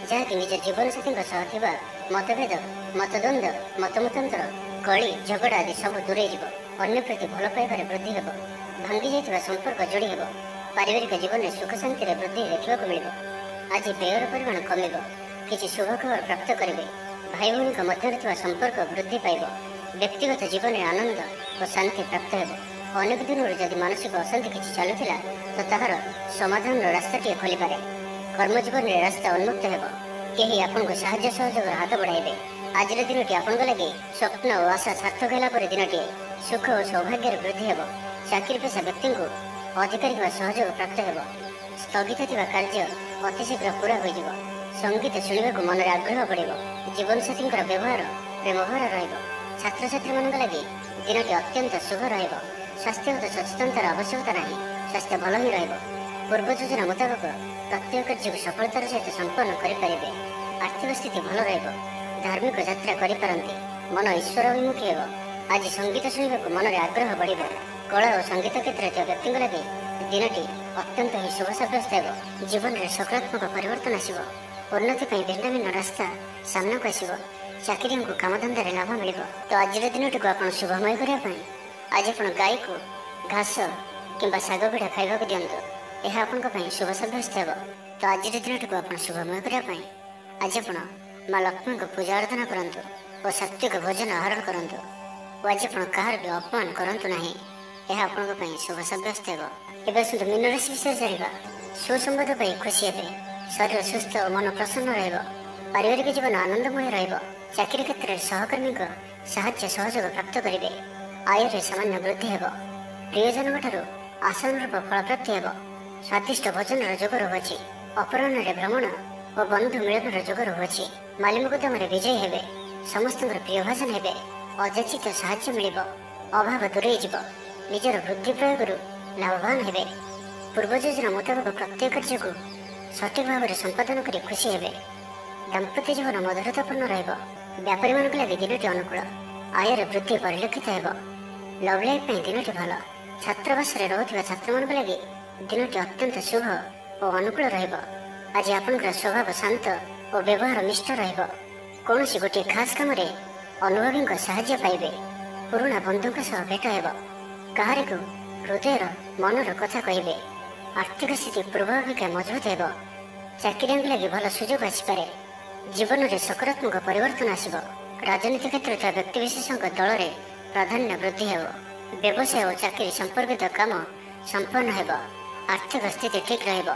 ଯାହାକି ନିଜ ଜୀବନସାଥୀଙ୍କ ସହ ଥିବା ମତଭେଦ, ମତଦ୍ୱନ୍ଦ୍ୱ, ମତମତାନ୍ତର, କଳି ଝଗଡ଼ା ଆଦି ସବୁ ଦୂରେଇ ଯିବ। ଅନ୍ୟ ପ୍ରତି ଭଲ ପାଇବାରେ ବୃଦ୍ଧି ହେବ। ଭାଙ୍ଗି ଯାଇଥିବା ସମ୍ପର୍କ ଯୋଡ଼ି ହେବ। ପାରିବାରିକ ଜୀବନରେ ସୁଖ ଶାନ୍ତିରେ ବୃଦ୍ଧି ଦେଖିବାକୁ ମିଳିବ। ଆଜି ବ୍ୟୟର ପରିମାଣ କମିବ। କିଛି ଶୁଭ ଖବର ପ୍ରାପ୍ତ କରିବେ। ଭାଇ ଭଉଣୀଙ୍କ ମଧ୍ୟରେ ଥିବା ସମ୍ପର୍କ ବୃଦ୍ଧି ପାଇବ। ବ୍ୟକ୍ତିଗତ ଜୀବନରେ ଆନନ୍ଦ ଓ ଶାନ୍ତି ପ୍ରାପ୍ତ ହେବ। ଅନେକ ଦିନରୁ ଯଦି ମାନସିକ ଅଶାନ୍ତି କିଛି ଚାଲୁଥିଲା ତ ତାହାର ସମାଧାନର ରାସ୍ତାଟିଏ ଖୋଲିପାରେ। କର୍ମଜୀବନରେ ରାସ୍ତା ଉନ୍ମୁକ୍ତ ହେବ। କେହି ଆପଣଙ୍କୁ ସାହାଯ୍ୟ ସହଯୋଗର ହାତ ବଢ଼ାଇବେ। ଆଜିର ଦିନଟି ଆପଣଙ୍କ ଲାଗି ସ୍ୱପ୍ନ ଓ ଆଶା ସାର୍ଥକ ହେଲା ପରେ ଦିନଟିଏ। ସୁଖ ଓ ସୌଭାଗ୍ୟର ବୃଦ୍ଧି ହେବ। ଚାକିରି ପେଶା ବ୍ୟକ୍ତିଙ୍କୁ ଅଧିକାରୀଙ୍କ ସହଯୋଗ ପ୍ରାପ୍ତ ହେବ। ସ୍ଥଗିତ ଥିବା କାର୍ଯ୍ୟ ଅତି ଶୀଘ୍ର ପୂରା ହୋଇଯିବ। ସଙ୍ଗୀତ ଶୁଣିବାକୁ ମନରେ ଆଗ୍ରହ ବଢ଼ିବ। ଜୀବନସାଥୀଙ୍କର ବ୍ୟବହାର ପ୍ରେମଭରା ରହିବ। ଛାତ୍ରଛାତ୍ରୀମାନଙ୍କ ଲାଗି ଦିନଟି ଅତ୍ୟନ୍ତ ଶୁଭ ରହିବ। ସ୍ୱାସ୍ଥ୍ୟଗତ ସଚେତନତାର ଆବଶ୍ୟକତା ନାହିଁ। ସ୍ୱାସ୍ଥ୍ୟ ଭଲ ହିଁ ରହିବ। ପୂର୍ବ ଯୋଜନା ମୁତାବକ ପ୍ରତ୍ୟେକ କାର୍ଯ୍ୟକୁ ସଫଳତାର ସହିତ ସମ୍ପନ୍ନ କରିପାରିବେ। ଆର୍ଥିକ ସ୍ଥିତି ଭଲ ରହିବ। ଧାର୍ମିକ ଯାତ୍ରା କରିପାରନ୍ତି। ମନ ଈଶ୍ୱର ଅଭିମୁଖୀ ହେବ। ଆଜି ସଙ୍ଗୀତ ଶୁଣିବାକୁ ମନରେ ଆଗ୍ରହ ବଢ଼ିବ। କଳା ଓ ସଙ୍ଗୀତ କ୍ଷେତ୍ରରେ ଥିବା ବ୍ୟକ୍ତିଙ୍କ ଲାଗି ଦିନଟି ଅତ୍ୟନ୍ତ ହିଁ ଶୁଭ ସାବ୍ୟସ୍ତ ହେବ। ଜୀବନରେ ସକାରାତ୍ମକ ପରିବର୍ତ୍ତନ ଆସିବ। ଉନ୍ନତି ପାଇଁ ଭିନ୍ନ ଭିନ୍ନ ରାସ୍ତା ସାମ୍ନାକୁ ଆସିବ। ଚାକିରିଆଙ୍କୁ କାମଧନ୍ଦାରେ ଲାଭ ମିଳିବ। ତ ଆଜିର ଦିନଟିକୁ ଆପଣ ଶୁଭମୟ କରିବା ପାଇଁ ଆଜି ଆପଣ ଗାଈକୁ ଘାସ କିମ୍ବା ଶାଗ ପିଠା ଖାଇବାକୁ ଦିଅନ୍ତୁ। ଏହା ଆପଣଙ୍କ ପାଇଁ ଶୁଭ ସାବ୍ୟସ୍ତ ହେବ। ତ ଆଜିର ଦିନଟିକୁ ଆପଣ ଶୁଭମୟ କରିବା ପାଇଁ ଆଜି ଆପଣ ମା ଲକ୍ଷ୍ମୀଙ୍କୁ ପୂଜା ଆରାଧନା କରନ୍ତୁ ଓ ସାତ୍ତ୍ୱିକ ଭୋଜନ ଆହରଣ କରନ୍ତୁ। ଓ ଆଜି ଆପଣ କାହାର ବି ଅପମାନ କରନ୍ତୁ ନାହିଁ। ଏହା ଆପଣଙ୍କ ପାଇଁ ଶୁଭ ସାବ୍ୟସ୍ତ ହେବ। ଏବେ ଆସନ୍ତୁ ମୀନ ରାଶି ବିଷୟରେ ଜାଣିବା। ସୁସମ୍ବାଦ ପାଇ ଖୁସି ହେବେ। ଶରୀର ସୁସ୍ଥ ଓ ମନ ପ୍ରସନ୍ନ ରହିବ। ପାରିବାରିକ ଜୀବନ ଆନନ୍ଦମୟ ରହିବ। ଚାକିରି କ୍ଷେତ୍ରରେ ସହକର୍ମୀଙ୍କ ସାହାଯ୍ୟ ସହଯୋଗ ପ୍ରାପ୍ତ କରିବେ। ଆୟରେ ସାମାନ୍ୟ ବୃଦ୍ଧି ହେବ। ପ୍ରିୟଜନଙ୍କ ଠାରୁ ଆଶାନୁରୂପ ଫଳପ୍ରାପ୍ତି ହେବ। ସ୍ୱାଦିଷ୍ଟ ଭୋଜନର ଯୋଗ ରହୁଅଛି। ଅପରାହ୍ନରେ ଭ୍ରମଣ ଓ ବନ୍ଧୁ ମିଳନର ଯୋଗ ରହୁଅଛି। ମାଲି ମୁକଦ୍ଦମାରେ ବିଜୟୀ ହେବେ। ସମସ୍ତଙ୍କର ପ୍ରିୟଭାଜନ ହେବେ। ଅଯାଚିତ ସାହାଯ୍ୟ ମିଳିବ। ଅଭାବ ଦୂରେଇ ଯିବ। ନିଜର ବୁଦ୍ଧି ପ୍ରୟୋଗରୁ ଲାଭବାନ ହେବେ। ପୂର୍ବ ଯୋଜନା ମୁତାବକ ପ୍ରତ୍ୟେକ କାର୍ଯ୍ୟକୁ ସଠିକ ଭାବରେ ସମ୍ପାଦନ କରି ଖୁସି ହେବେ। ଦାମ୍ପତ୍ୟ ଜୀବନ ମଧୁରତାପୂର୍ଣ୍ଣ ରହିବ। ବ୍ୟାପାରୀମାନଙ୍କ ଲାଗି ଦିନଟି ଅନୁକୂଳ। ଆୟରେ ବୃଦ୍ଧି ପରିଲକ୍ଷିତ ହେବ। ଲଭ୍ ଲାଇଫ୍ ପାଇଁ ଦିନଟି ଭଲ। ଛାତ୍ରାବାସରେ ରହୁଥିବା ଛାତ୍ରମାନଙ୍କ ଲାଗି ଦିନଟି ଅତ୍ୟନ୍ତ ଶୁଭ ଓ ଅନୁକୂଳ ରହିବ। ଆଜି ଆପଣଙ୍କର ସ୍ୱଭାବ ଶାନ୍ତ ଓ ବ୍ୟବହାର ମିଷ୍ଟ ରହିବ। କୌଣସି ଗୋଟିଏ ଖାସ୍ କାମରେ ଅନୁଭବୀଙ୍କ ସାହାଯ୍ୟ ପାଇବେ। ପୁରୁଣା ବନ୍ଧୁଙ୍କ ସହ ଭେଟ ହେବ। କାହାରିକୁ ହୃଦୟର ମନର କଥା କହିବେ। ଆର୍ଥିକ ସ୍ଥିତି ପୂର୍ବ ଅପେକ୍ଷା ମଜବୁତ ହେବ। ଚାକିରିଆଙ୍କ ଲାଗି ଭଲ ସୁଯୋଗ ଆସିପାରେ। ଜୀବନରେ ସକାରାତ୍ମକ ପରିବର୍ତ୍ତନ ଆସିବ। ରାଜନୀତି କ୍ଷେତ୍ରରେ ଥିବା ବ୍ୟକ୍ତିବିଶେଷଙ୍କ ଦଳରେ ପ୍ରାଧାନ୍ୟ ବୃଦ୍ଧି ହେବ। ବ୍ୟବସାୟ ଓ ଚାକିରି ସମ୍ପର୍କିତ କାମ ସମ୍ପନ୍ନ ହେବ। ଆର୍ଥିକ ସ୍ଥିତି ଠିକ୍ ରହିବ।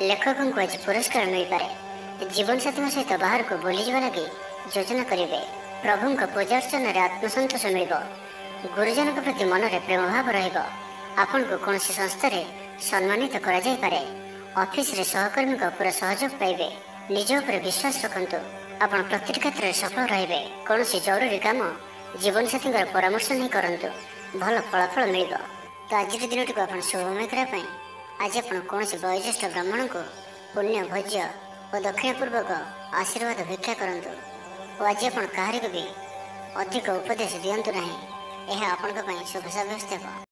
ଲେଖକଙ୍କୁ ଆଜି ପୁରସ୍କାର ମିଳିପାରେ। ଜୀବନସାଥୀଙ୍କ ସହିତ ବାହାରକୁ ବୁଲିଯିବା ଲାଗି ଯୋଜନା କରିବେ। ପ୍ରଭୁଙ୍କ ପୂଜାର୍ଚ୍ଚନାରେ ଆତ୍ମସନ୍ତୋଷ ମିଳିବ। ଗୁରୁଜନଙ୍କ ପ୍ରତି ମନରେ ପ୍ରେମଭାବ ରହିବ। ଆପଣଙ୍କୁ କୌଣସି ସଂସ୍ଥାରେ ସମ୍ମାନିତ କରାଯାଇପାରେ। ଅଫିସରେ ସହକର୍ମୀଙ୍କ ପୁରା ସହଯୋଗ ପାଇବେ। ନିଜ ଉପରେ ବିଶ୍ୱାସ ରଖନ୍ତୁ। ଆପଣ ପ୍ରତିଟି କ୍ଷେତ୍ରରେ ସଫଳ ରହିବେ। କୌଣସି ଜରୁରୀ କାମ ଜୀବନସାଥୀଙ୍କର ପରାମର୍ଶ ନେଇ କରନ୍ତୁ। ଭଲ ଫଳାଫଳ ମିଳିବ। ତ ଆଜିର ଦିନଟିକୁ ଆପଣ ଶୁଭମୟ କରିବା ପାଇଁ ଆଜି ଆପଣ କୌଣସି ବୟୋଜ୍ୟେଷ୍ଠ ବ୍ରାହ୍ମଣଙ୍କୁ ପୁଣ୍ୟ ଭୋଜ୍ୟ ଓ ଦକ୍ଷିଣ ପୂର୍ବକ ଆଶୀର୍ବାଦ ଭିକ୍ଷା କରନ୍ତୁ। ଓ ଆଜି ଆପଣ କାହାରିକୁ ବି ଅଧିକ ଉପଦେଶ ଦିଅନ୍ତୁ ନାହିଁ। ଏହା ଆପଣଙ୍କ ପାଇଁ ଶୁଭ ସାବ୍ୟସ୍ତ ହେବ।